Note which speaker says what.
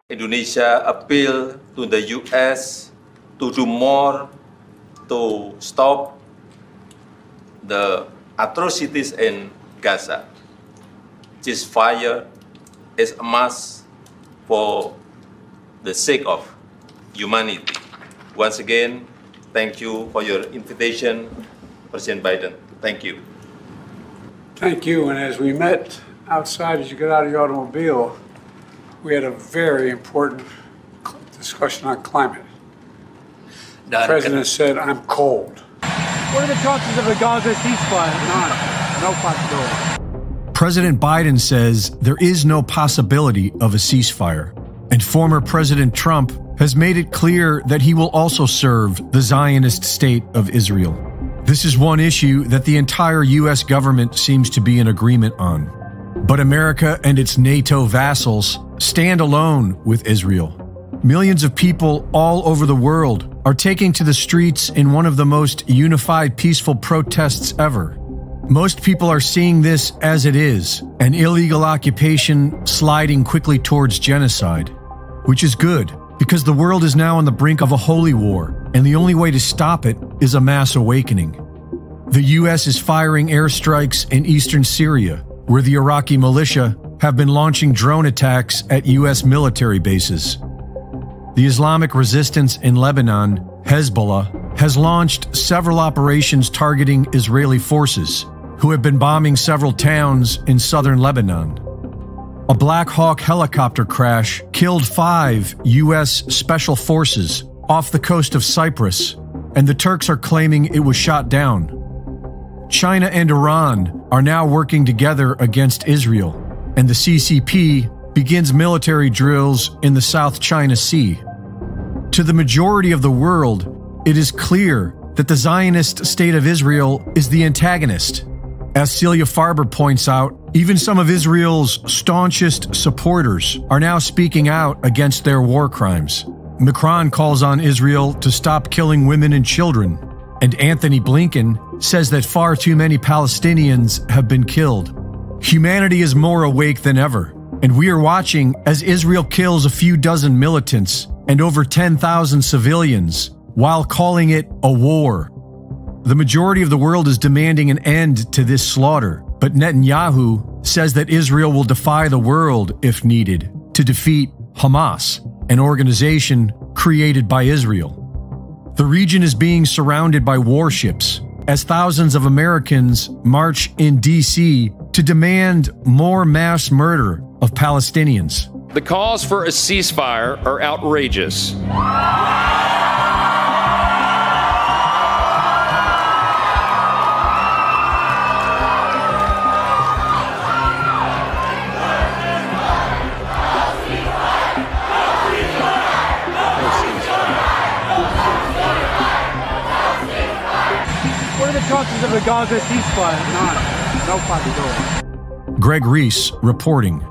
Speaker 1: Indonesia appealed to the U.S. to do more to stop the atrocities in Gaza. Ceasefire is a must for the sake of humanity. Once again, thank you for your invitation, President Biden. Thank you.
Speaker 2: Thank you. And as we met outside as you get out of your automobile, we had a very important discussion on climate. The President said, I'm cold.
Speaker 3: What are the chances of a Gaza ceasefire? None. No possibility.
Speaker 4: President Biden says there is no possibility of a ceasefire. And former President Trump has made it clear that he will also serve the Zionist state of Israel. This is one issue that the entire U.S. government seems to be in agreement on. But America and its NATO vassals stand alone with Israel. Millions of people all over the world are taking to the streets in one of the most unified, peaceful protests ever. Most people are seeing this as it is, an illegal occupation sliding quickly towards genocide, which is good because the world is now on the brink of a holy war, and the only way to stop it is a mass awakening. The U.S. is firing airstrikes in eastern Syria, where the Iraqi militia have been launching drone attacks at U.S. military bases. The Islamic resistance in Lebanon, Hezbollah, has launched several operations targeting Israeli forces, who have been bombing several towns in southern Lebanon. A Black Hawk helicopter crash killed 5 U.S. Special Forces off the coast of Cyprus, and the Turks are claiming it was shot down. China and Iran are now working together against Israel, and the CCP begins military drills in the South China Sea. To the majority of the world, it is clear that the Zionist state of Israel is the antagonist. As Celia Farber points out, even some of Israel's staunchest supporters are now speaking out against their war crimes. Macron calls on Israel to stop killing women and children, and Anthony Blinken says that far too many Palestinians have been killed. Humanity is more awake than ever, and we are watching as Israel kills a few dozen militants and over 10,000 civilians while calling it a war. The majority of the world is demanding an end to this slaughter, but Netanyahu says that Israel will defy the world if needed to defeat Hamas, an organization created by Israel. The region is being surrounded by warships as thousands of Americans march in D.C. to demand more mass murder of Palestinians.
Speaker 5: The calls for a ceasefire are outrageous.
Speaker 3: What are the chances of a Gaza ceasefire? None. No possibility.
Speaker 4: Greg Reese reporting.